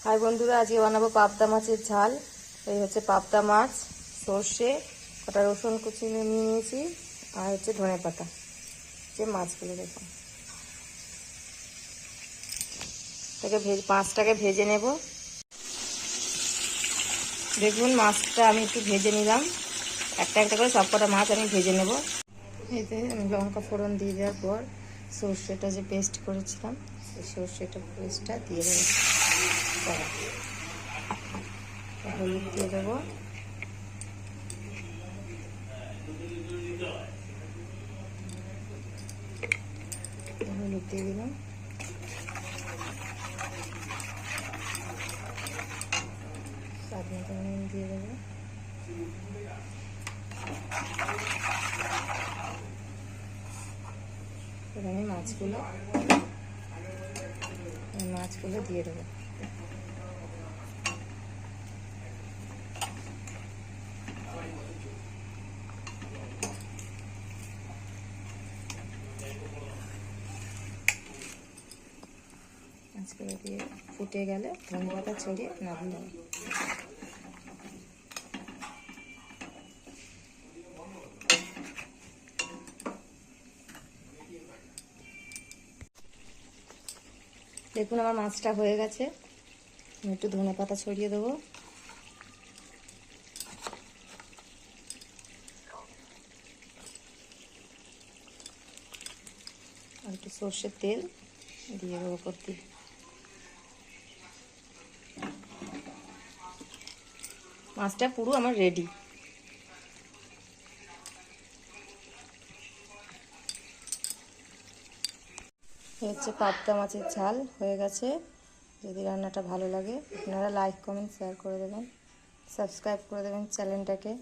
High বন্ধুরা, আজকে বানাবো পাবদা মাছের ঝাল। এই হচ্ছে পাবদা মাছ, সর্ষে, কটা রসুন কুচি নিয়ে নিয়েছি, আর হচ্ছে ধনে পাতা। যে মাছগুলো দেখুন, মাছটাকে ভেজে নেব। দেখুন মাছটা আমি একটু ভেজে নিলাম, একটা একটা করে সব কটা মাছ আমি ভেজে নেব। এতে আমি লঙ্কা ফোড়ন দিয়ে দেওয়ার পর সর্ষেটা যে পেস্ট করেছিলাম, সেই সর্ষেটা পেস্টটা দিয়ে দেবো। হলুদ দিয়ে দেবো, হলুদ দিয়ে দিলাম, স্বাদ মতো নুন দিয়ে দেবো, এবার আমি মাছগুলো দিয়ে দেবো। মাছগুলো দিয়ে ফুটে গেলে ধনে পাতা ছড়িয়ে নামিয়ে নেব। দেখুন আমার মাছটা হয়ে গেছে, আমি একটু ধনে পাতা ছড়িয়ে দেবো, আর একটু সর্ষের তেল দিয়ে দেবো উপর দিয়ে। মাছটা পুরো আমার রেডি। হচ্ছে পাবদা মাছের ঝাল হয়ে গেছে। যদি রান্নাটা ভালো লাগে আপনারা লাইক কমেন্ট শেয়ার করে দেবেন, সাবস্ক্রাইব করে দেবেন চ্যানেলটাকে।